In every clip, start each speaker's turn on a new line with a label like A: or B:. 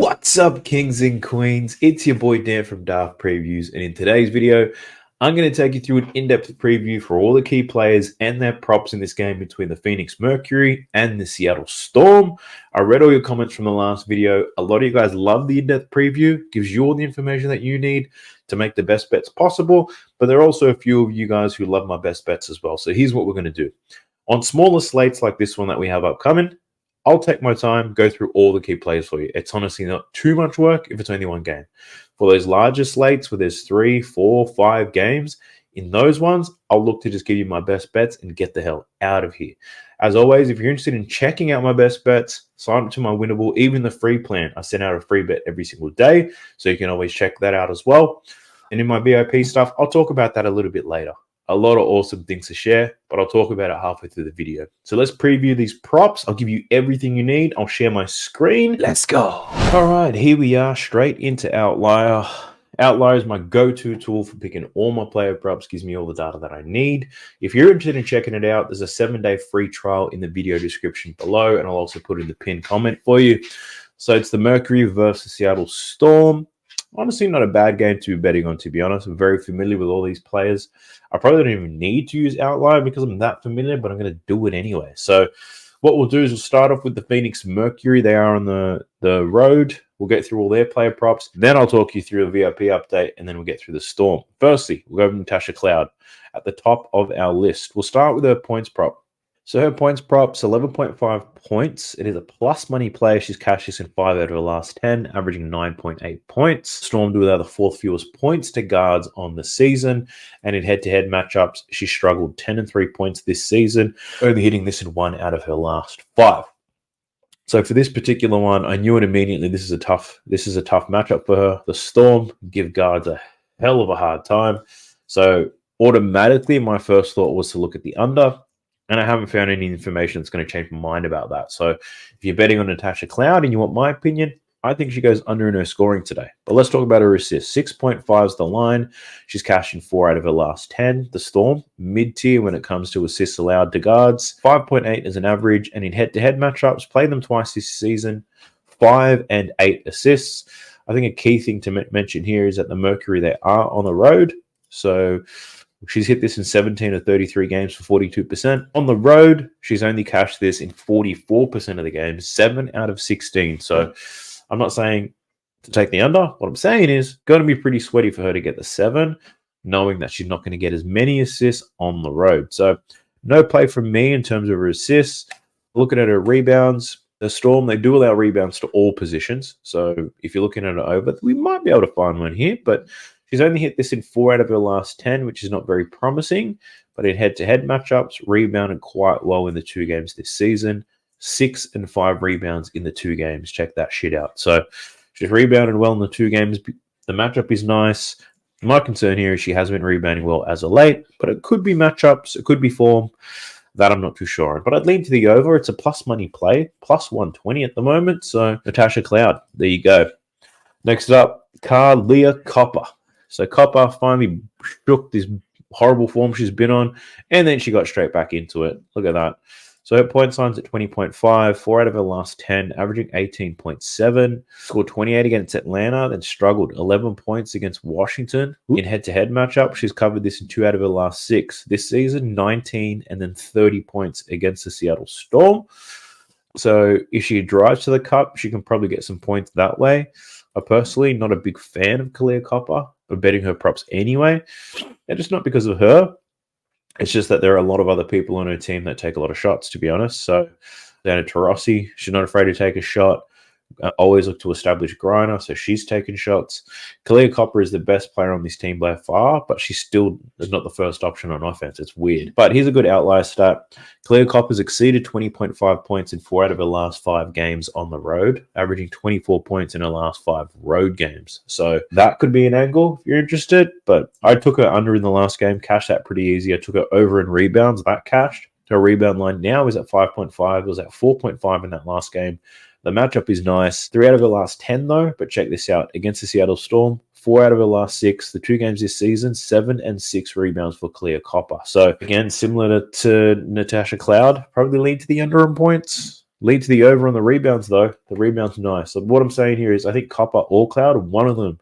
A: What's up, kings and queens? It's your boy Dan from Daft Previews, and in today's video, I'm going to take you through an in-depth preview for all the key players and their props in this game between the Phoenix Mercury and the Seattle Storm. I read all your comments from the last video. A lot of you guys love the in-depth preview. Gives you all the information that you need to make the best bets possible, but there are also a few of you guys who love my best bets as well. So here's what we're going to do. On smaller slates like this one that we have upcoming, I'll take my time, go through all the key players for you. It's honestly not too much work if it's only one game. For those larger slates where there's 3, 4, 5 games, in those ones, I'll look to just give you my best bets and get the hell out of here. As always, if you're interested in checking out my best bets, sign up to my Winnable, even the free plan. I send out a free bet every single day, so you can always check that out as well. And in my VIP stuff, I'll talk about that a little bit later. A lot of awesome things to share, but I'll talk about it halfway through the video. So let's preview these props. I'll give you everything you need. I'll share my screen. Let's go. All right, here we are, straight into Outlier. Outlier is my go-to tool for picking all my player props, gives me all the data that I need. If you're interested in checking it out, there's a 7-day free trial in the video description below, and I'll also put in the pinned comment for you. So it's the Mercury versus Seattle Storm. Honestly, not a bad game to be betting on, to be honest. I'm very familiar with all these players. I probably don't even need to use Outlier because I'm that familiar, but I'm going to do it anyway. So what we'll do is we'll start off with the Phoenix Mercury. They are on the road. We'll get through all their player props. Then I'll talk you through a VIP update, and then we'll get through the Storm. Firstly, we'll go with Natasha Cloud at the top of our list. We'll start with her points prop. So her points prop's 11.5 points. It is a plus money player. She's cashed this in 5 out of her last 10, averaging 9.8 points. Storm do without the 4th fewest points to guards on the season. And in head-to-head matchups, she struggled 10 and 3 points this season, only hitting this in 1 out of her last 5. So for this particular one, I knew it immediately. This is a tough matchup for her. The Storm give guards a hell of a hard time. So automatically, my first thought was to look at the under. And I haven't found any information that's going to change my mind about that. So if you're betting on Natasha Cloud and you want my opinion, I think she goes under in her scoring today. But let's talk about her assists. 6.5 is the line. She's cashed in 4 out of her last 10. The Storm, mid-tier when it comes to assists allowed to guards. 5.8 is an average. And in head-to-head matchups, played them twice this season, 5 and 8 assists. I think a key thing to mention here is that the Mercury, they are on the road. So she's hit this in 17 of 33 games for 42%. On the road, she's only cashed this in 44% of the games, 7 out of 16. So I'm not saying to take the under. What I'm saying is going to be pretty sweaty for her to get the 7, knowing that she's not going to get as many assists on the road. So no play from me in terms of her assists. Looking at her rebounds, the Storm, they do allow rebounds to all positions. So if you're looking at it over, we might be able to find one here, but she's only hit this in 4 out of her last 10, which is not very promising. But in head-to-head matchups, rebounded quite well in the 2 games this season. 6 and 5 rebounds in the 2 games. Check that shit out. So she's rebounded well in the 2 games. The matchup is nice. My concern here is she has been rebounding well as of late, but it could be matchups. It could be form. That I'm not too sure on. But I'd lean to the over. It's a plus money play. Plus 120 at the moment. So Natasha Cloud, there you go. Next up, Kahleah Copper. So Copper finally shook this horrible form she's been on, and then she got straight back into it. Look at that. So her point line's at 20.5, 4 out of her last 10, averaging 18.7. Scored 28 against Atlanta, then struggled 11 points against Washington. In head-to-head matchup, she's covered this in 2 out of her last 6. This season, 19 and then 30 points against the Seattle Storm. So if she drives to the cup, she can probably get some points that way. I'm personally not a big fan of Kahleah Copper, but betting her props anyway. And it's not because of her. It's just that there are a lot of other people on her team that take a lot of shots, to be honest. So Diana Taurasi, she's not afraid to take a shot. Always look to establish Griner, so she's taking shots. Kahleah Copper is the best player on this team by far, but she still is not the first option on offense. It's weird. But here's a good outlier stat. Kahleah Copper's exceeded 20.5 points in 4 out of her last 5 games on the road, averaging 24 points in her last 5 road games. So that could be an angle if you're interested, but I took her under in the last game, cashed that pretty easy. I took her over in rebounds, that cashed. Her rebound line now is at 5.5. It was at 4.5 in that last game. The matchup is nice. 3 out of her last 10, though. But check this out. Against the Seattle Storm, 4 out of her last 6. The 2 games this season, 7 and 6 rebounds for Kahleah Copper. So, again, similar to Natasha Cloud, probably lead to the under on points. Lead to the over on the rebounds, though. The rebounds are nice. So what I'm saying here is I think Copper or Cloud, one of them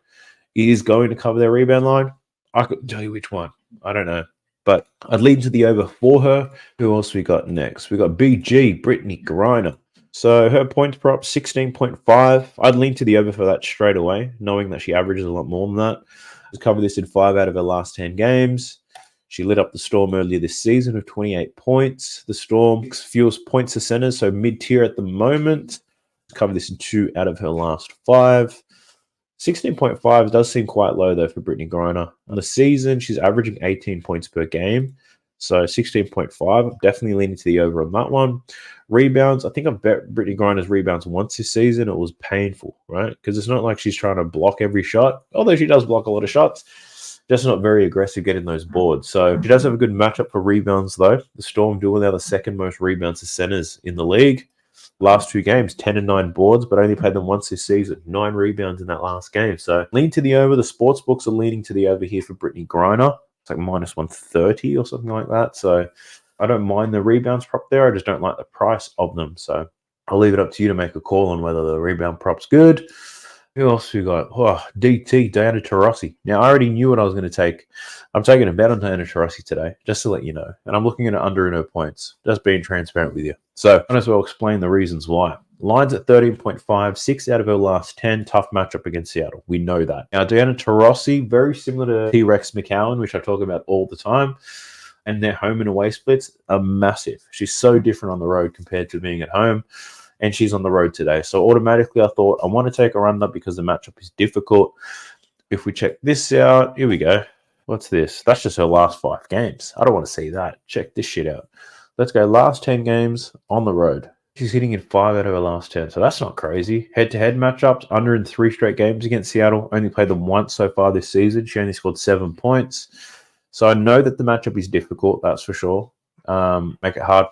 A: is going to cover their rebound line. I couldn't tell you which one. I don't know. But I'd lead to the over for her. Who else we got next? We got BG, Brittany Griner. So her points prop, 16.5. I'd lean to the over for that straight away, knowing that she averages a lot more than that. She's covered this in 5 out of her last 10 games. She lit up the Storm earlier this season with 28 points. The Storm fewest points to centers, so mid-tier at the moment. She's covered this in 2 out of her last 5. 16.5 does seem quite low, though, for Brittany Griner. On the season, she's averaging 18 points per game. So 16.5, I'm definitely leaning to the over on that one. Rebounds, I think I've bet Brittany Griner's rebounds once this season. It was painful, right? Because it's not like she's trying to block every shot, although she does block a lot of shots. Just not very aggressive getting those boards. So she does have a good matchup for rebounds, though. The Storm do now the second most rebounds to centers in the league. Last 2 games, 10 and 9 boards, but only played them once this season. 9 rebounds in that last game. So lean to the over. The sports books are leaning to the over here for Brittany Griner. It's like minus 130 or something like that. So I don't mind the rebounds prop there. I just don't like the price of them. So I'll leave it up to you to make a call on whether the rebound prop's good. Who else we got? Oh, DT, Diana Taurasi. Now, I already knew what I was going to take. I'm taking a bet on Diana Taurasi today, just to let you know. And I'm looking at it under in her points, just being transparent with you. So I might as well explain the reasons why. Line's at 13.5, 6 out of her last 10. Tough matchup against Seattle. We know that. Now, Diana Taurasi, very similar to T-Rex McCowan, which I talk about all the time. And their home and away splits are massive. She's so different on the road compared to being at home. And she's on the road today. So automatically I thought I want to take her under because the matchup is difficult. If we check this out, here we go. What's this? That's just her last 5 games. I don't want to see that. Check this shit out. Let's go last 10 games on the road. She's hitting in 5 out of her last 10. So that's not crazy. Head-to-head matchups, under in 3 straight games against Seattle. Only played them once so far this season. She only scored 7 points. So I know that the matchup is difficult, that's for sure. Make it hard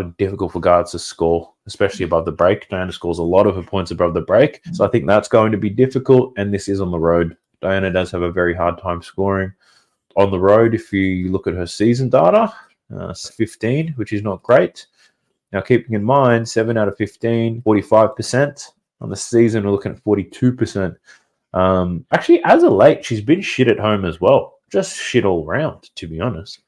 A: and difficult for guards to score, especially above the break. Diana scores a lot of her points above the break. So I think that's going to be difficult, and this is on the road. Diana does have a very hard time scoring on the road. If you look at her season data, 15, which is not great. Now, keeping in mind, 7 out of 15, 45%. On the season, we're looking at 42%. Actually, as of late, she's been shit at home as well. Just shit all around, to be honest.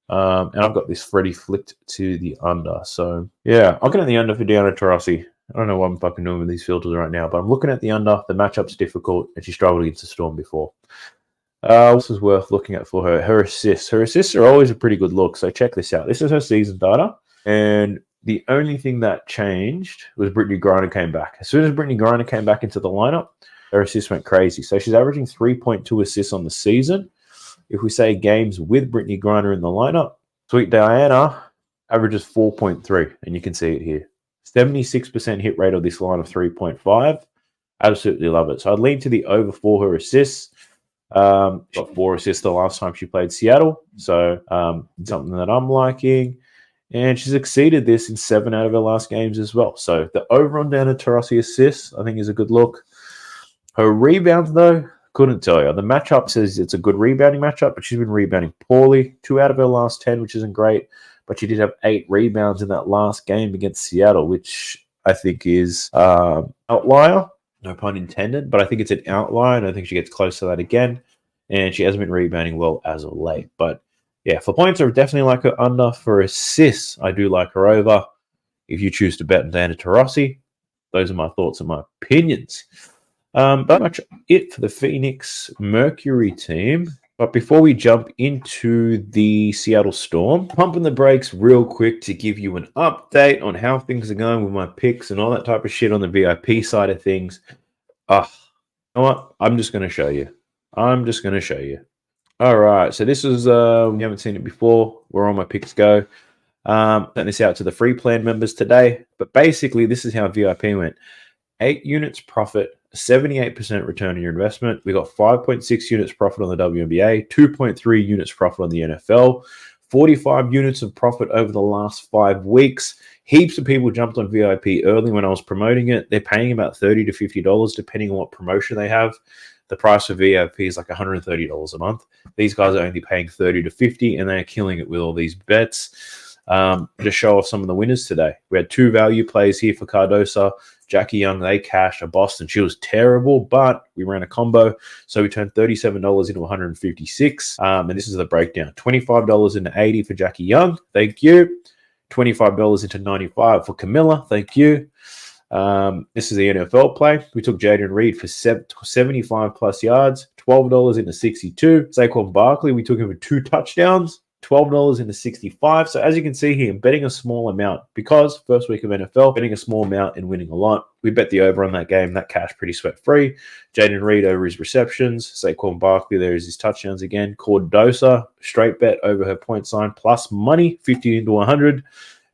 A: And I've got this Freddie flicked to the under. So, yeah, I'm looking at the under for Diana Taurasi. I don't know what I'm fucking doing with these filters right now, but I'm looking at the under. The matchup's difficult, and she struggled against the Storm before. This is worth looking at for her. Her assists. Her assists are always a pretty good look. So check this out. This is her season data. And the only thing that changed was Brittany Griner came back. As soon as Brittany Griner came back into the lineup, her assists went crazy. So she's averaging 3.2 assists on the season. If we say games with Brittany Griner in the lineup, Sweet Diana averages 4.3, and you can see it here. 76% hit rate of this line of 3.5. Absolutely love it. So I'd lean to the over for her assists. Got 4 assists the last time she played Seattle. So something that I'm liking. And she's exceeded this in 7 out of her last games as well. So the over on Diana Taurasi assists, I think, is a good look. Her rebounds, though, couldn't tell you. The matchup says it's a good rebounding matchup, but she's been rebounding poorly. 2 out of her last 10, which isn't great. But she did have 8 rebounds in that last game against Seattle, which I think is outlier. No pun intended, but I think it's an outlier, and I think she gets close to that again. And she hasn't been rebounding well as of late. But yeah, for points, I definitely like her under. For assists, I do like her over. If you choose to bet on Diana Taurasi, those are my thoughts and my opinions. But much it for the Phoenix Mercury team. But before we jump into the Seattle Storm, pumping the brakes real quick to give you an update on how things are going with my picks and all that type of shit on the VIP side of things. You know what? I'm just going to show you. All right. So this is, you haven't seen it before, where all my picks go. Sent this out to the free plan members today. But basically, this is how VIP went. 8 units profit, 78% return on your investment. We got 5.6 units profit on the WNBA, 2.3 units profit on the NFL, 45 units of profit over the last 5 weeks. Heaps of people jumped on VIP early when I was promoting it. They're paying about $30 to $50 depending on what promotion they have. The price for VIP is like $130 a month. These guys are only paying $30 to $50, and they're killing it with all these bets. Just show off some of the winners today. We had 2 value plays here for Cardosa. Jackie Young, they cashed a Boston. She was terrible, but we ran a combo. So we turned $37 into $156. And this is the breakdown. $25 into 80 for Jackie Young. Thank you. $25 into 95 for Camilla. Thank you. This is the NFL play. We took Jaden Reed for 75 plus yards. $12 into 62. Saquon Barkley, we took him for 2 touchdowns. $12 into 65. So as you can see here, I'm betting a small amount because first week of NFL, betting a small amount and winning a lot. We bet the over on that game. That cash pretty sweat free. Jaden Reed over his receptions. Saquon Barkley, there's his touchdowns again. Cordosa, straight bet over her point sign plus money, 50 into 100.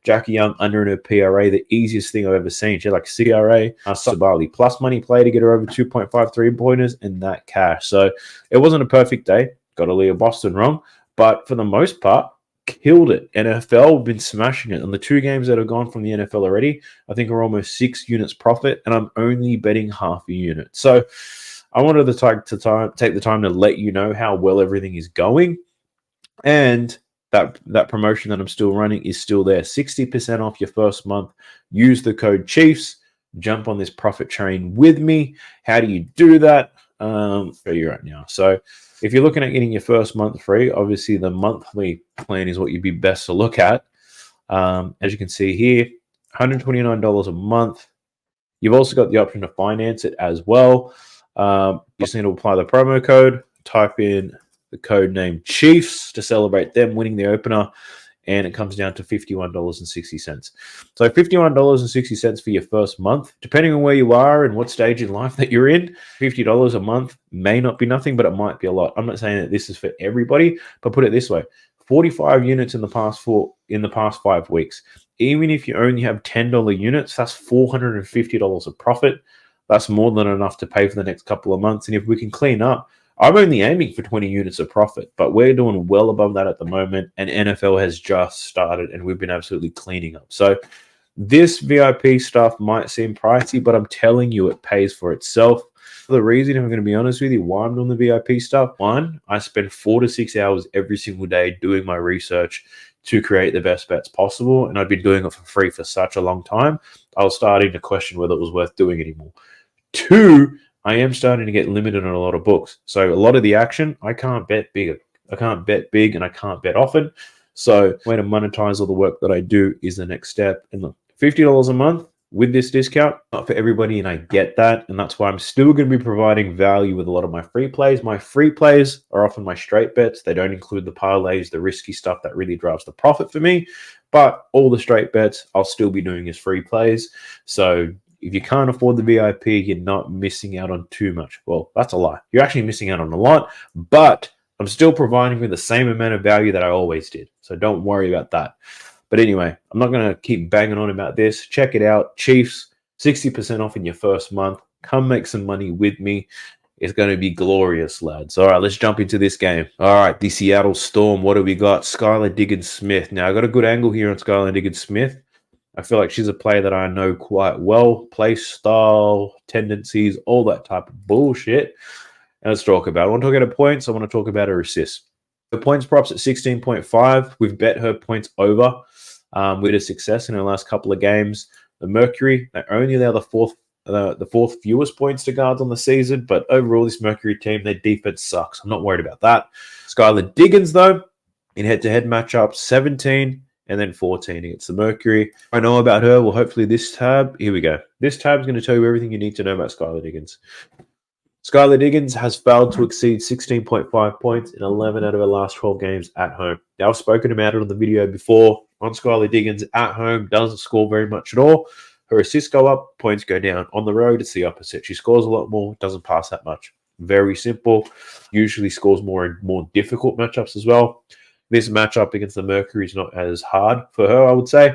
A: Jackie Young under in her PRA, the easiest thing I've ever seen. She had like CRA. Sabali plus money play to get her over 2.5 3-pointers and that cash. So it wasn't a perfect day. Got a Leah Boston wrong. But for the most part, killed it. NFL have been smashing it. On the 2 games that have gone from the NFL already, I think are almost 6 units profit, and I'm only betting half a unit. So I wanted to take the time to let you know how well everything is going. And that promotion that I'm still running is still there. 60% off your first month. Use the code Chiefs. Jump on this profit train with me. How do you do that? I'll show you right now. So if you're looking at getting your first month free, obviously the monthly plan is what you'd be best to look at. As you can see here, $129 a month. You've also got the option to finance it as well. You just need to apply the promo code, type in the code name Chiefs to celebrate them winning the opener, and it comes down to $51.60. So $51.60 for your first month. Depending on where you are and what stage in life that you're in, $50 a month may not be nothing, but it might be a lot. I'm not saying that this is for everybody, but put it this way. 45 units in the past 5 weeks. Even if you only have $10 units, that's $450 of profit. That's more than enough to pay for the next couple of months. And if we can clean up, I'm only aiming for 20 units of profit, but we're doing well above that at the moment, and NFL has just started, and we've been absolutely cleaning up. So this VIP stuff might seem pricey, but I'm telling you, it pays for itself. The reason, if I'm going to be honest with you, why I'm doing the VIP stuff, one, I spend 4 to 6 hours every single day doing my research to create the best bets possible, and I've been doing it for free for such a long time, I was starting to question whether it was worth doing anymore. 2, I am starting to get limited on a lot of books. So a lot of the action, I can't bet bigger. I can't bet big and I can't bet often. So way to monetize all the work that I do is the next step. And look, $50 a month with this discount, not for everybody, and I get that. And that's why I'm still going to be providing value with a lot of my free plays. My free plays are often my straight bets. They don't include the parlays, the risky stuff that really drives the profit for me. But all the straight bets I'll still be doing as free plays. So if you can't afford the VIP, you're not missing out on too much. Well, that's a lie. You're actually missing out on a lot, but I'm still providing you the same amount of value that I always did. So don't worry about that. But anyway, I'm not going to keep banging on about this. Check it out. Chiefs, 60% off in your first month. Come make some money with me. It's going to be glorious, lads. All right, let's jump into this game. All right, the Seattle Storm. What do we got? Skylar Diggins-Smith. Now, I got a good angle here on Skylar Diggins-Smith. I feel like she's a player that I know quite well. Play style, tendencies, all that type of bullshit. And let's talk about it. I want to talk about her points. I want to talk about her assists. The points props at 16.5. We've bet her points over with her success in her last couple of games. The Mercury, they only allow the fourth fewest points to guards on the season. But overall, this Mercury team, their defense sucks. I'm not worried about that. Skylar Diggins, though, in head-to-head matchups, 17 and then 14 against the Mercury. I know about her. Well, hopefully this tab, here we go. This tab is going to tell you everything you need to know about Skylar Diggins. Skylar Diggins has failed to exceed 16.5 points in 11 out of her last 12 games at home. Now, I've spoken about it on the video before. On Skylar Diggins at home, doesn't score very much at all. Her assists go up, points go down. On the road, it's the opposite. She scores a lot more, doesn't pass that much. Very simple. Usually scores more in more difficult matchups as well. This matchup against the Mercury is not as hard for her, I would say.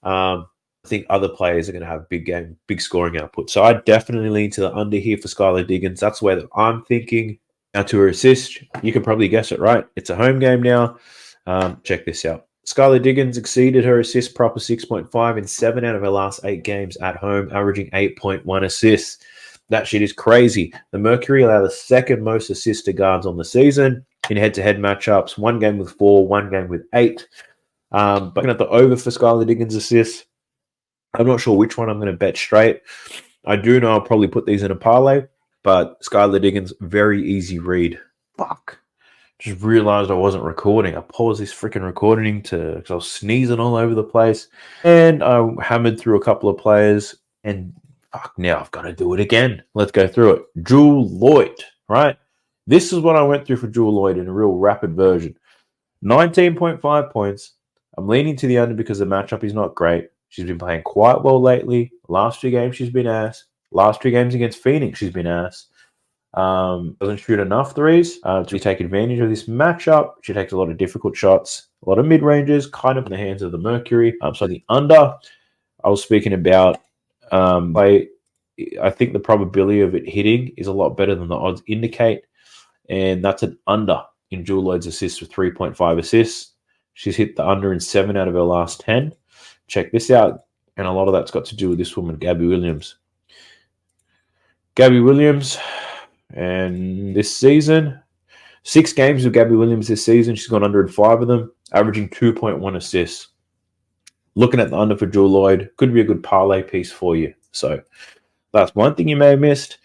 A: I think other players are going to have big scoring output. So I definitely lean to the under here for Skylar Diggins. That's where I'm thinking. Now to her assist, you can probably guess it right. It's a home game now. Check this out. Skylar Diggins exceeded her assist prop of 6.5 in 7 out of her last 8 games at home, averaging 8.1 assists. That shit is crazy. The Mercury allow the second most assists to guards on the season in head-to-head matchups. 1 game with 4, 1 game with 8. But looking at the over for Skylar Diggins assists, I'm not sure which one I'm going to bet straight. I do know I'll probably put these in a parlay, but Skylar Diggins, very easy read. Fuck. Just realized I wasn't recording. I paused this freaking recording because I was sneezing all over the place. And I hammered through a couple of players. And fuck, now I've got to do it again. Let's go through it. Jewel Lloyd, right? This is what I went through for Jewel Lloyd in a real rapid version. 19.5 points. I'm leaning to the under because the matchup is not great. She's been playing quite well lately. Last 2 games, she's been ass. Last 2 games against Phoenix, she's been ass. Doesn't shoot enough threes to take advantage of this matchup. She takes a lot of difficult shots, a lot of mid-ranges, kind of in the hands of the Mercury. So the under, I was speaking about, I think the probability of it hitting is a lot better than the odds indicate, and that's an under in Jewel Lloyd's assists with 3.5 assists. She's hit the under in 7 out of her last 10. Check this out, and a lot of that's got to do with this woman, Gabby Williams. Gabby Williams, and this season, 6 games with Gabby Williams this season, she's gone under in 5 of them, averaging 2.1 assists. Looking at the under for Jewel Lloyd, could be a good parlay piece for you. So that's one thing you may have missed.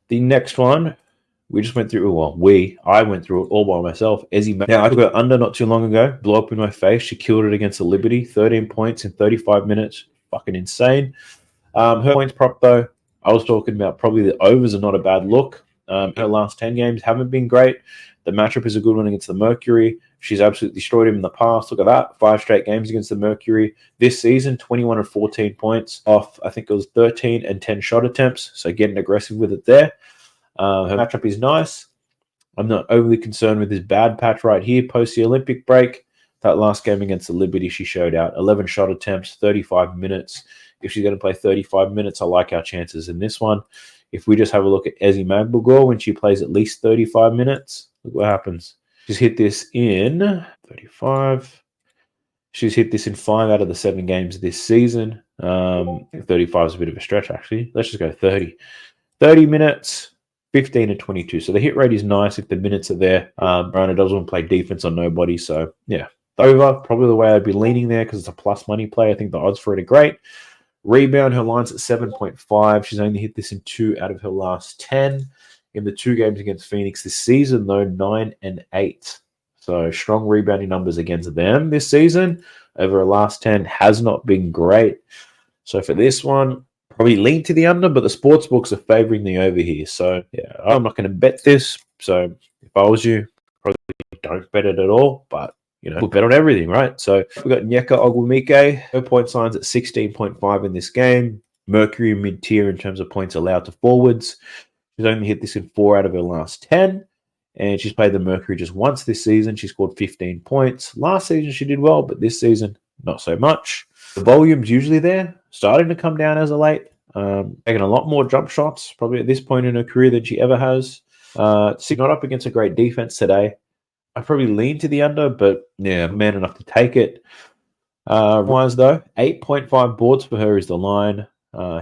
A: The next one, we just went through, I went through it all by myself. Now, I took her under not too long ago, blew up in my face. She killed it against the Liberty, 13 points in 35 minutes. Fucking insane. Her points prop, though, I was talking about probably the overs are not a bad look. Her last 10 games haven't been great. The matchup is a good one against the Mercury. She's absolutely destroyed him in the past. Look at that. 5 straight games against the Mercury. This season, 21 and 14 points off, I think it was 13 and 10 shot attempts. So getting aggressive with it there. Her matchup is nice. I'm not overly concerned with this bad patch right here post the Olympic break. That last game against the Liberty, she showed out 11 shot attempts, 35 minutes. If she's going to play 35 minutes, I like our chances in this one. If we just have a look at Ezi Magbagor, when she plays at least 35 minutes, look what happens. She's hit this in 35. She's hit this in 5 out of the 7 games this season. 35 is a bit of a stretch, actually. Let's just go 30. 30 minutes. 15 and 22. So the hit rate is nice if the minutes are there. Brianna doesn't want to play defense on nobody. So, yeah. Over, probably the way I'd be leaning there because it's a plus money play. I think the odds for it are great. Rebound, her line's at 7.5. She's only hit this in 2 out of her last 10. In the 2 games against Phoenix this season, though, 9 and 8. So strong rebounding numbers against them this season. Over her last 10 has not been great. So for this one, probably lean to the under, but the sports books are favoring the over here. So, yeah, I'm not going to bet this. So, if I was you, probably don't bet it at all. But, we'll bet on everything, right? So, we've got Onyeka Ogwumike. Her point sign's at 16.5 in this game. Mercury mid-tier in terms of points allowed to forwards. She's only hit this in 4 out of her last 10. And she's played the Mercury just once this season. She scored 15 points. Last season, she did well, but this season, not so much. The volume's usually there, starting to come down as of late. Taking a lot more jump shots, probably at this point in her career than she ever has. She's not up against a great defense today. I probably lean to the under, but yeah, man enough to take it. Wise though, 8.5 boards for her is the line.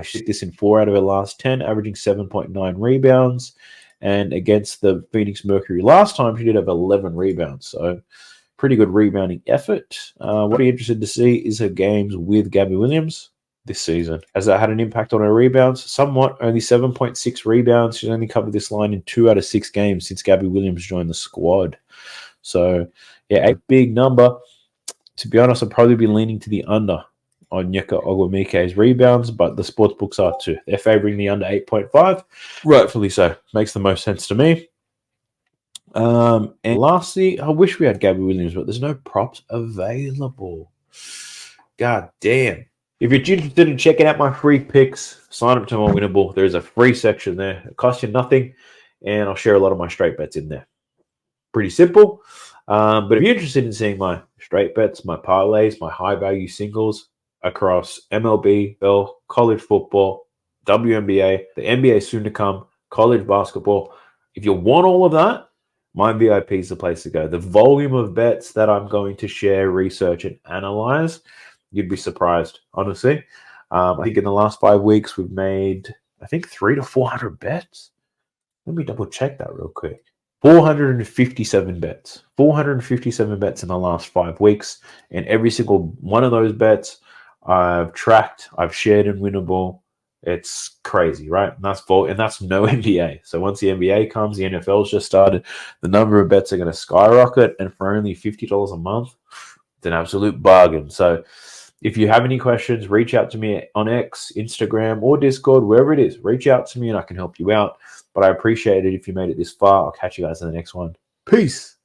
A: She did this in 4 out of her last 10, averaging 7.9 rebounds. And against the Phoenix Mercury last time, she did have 11 rebounds. So pretty good rebounding effort. What I'm interested to see is her games with Gabby Williams this season. Has that had an impact on her rebounds? Somewhat, only 7.6 rebounds. She's only covered this line in 2 out of 6 games since Gabby Williams joined the squad. So, yeah, a big number. To be honest, I'd probably be leaning to the under on Onyeka Ogwumike's rebounds, but the sports books are too. They're favoring the under 8.5. Rightfully so. Makes the most sense to me. And lastly, I wish we had Gabby Williams, but there's no props available. God damn. If you're interested in checking out my free picks, sign up to my Winnable. There's a free section there. It costs you nothing, and I'll share a lot of my straight bets in there. Pretty simple. But if you're interested in seeing my straight bets, my parlays, my high-value singles across MLB, college football, WNBA, the NBA soon to come, college basketball, if you want all of that, my VIP is the place to go. The volume of bets that I'm going to share, research, and analyze, you'd be surprised, honestly. I think in the last 5 weeks, we've made, 300 to 400 bets. Let me double check that real quick. 457 bets. 457 bets in the last 5 weeks. And every single one of those bets I've tracked, I've shared in Winnable. It's crazy, right? And that's no NBA. So once the NBA comes, the NFL's just started, the number of bets are going to skyrocket. And for only $50 a month, it's an absolute bargain. So if you have any questions, reach out to me on X, Instagram, or Discord, wherever it is. Reach out to me and I can help you out. But I appreciate it if you made it this far. I'll catch you guys in the next one. Peace.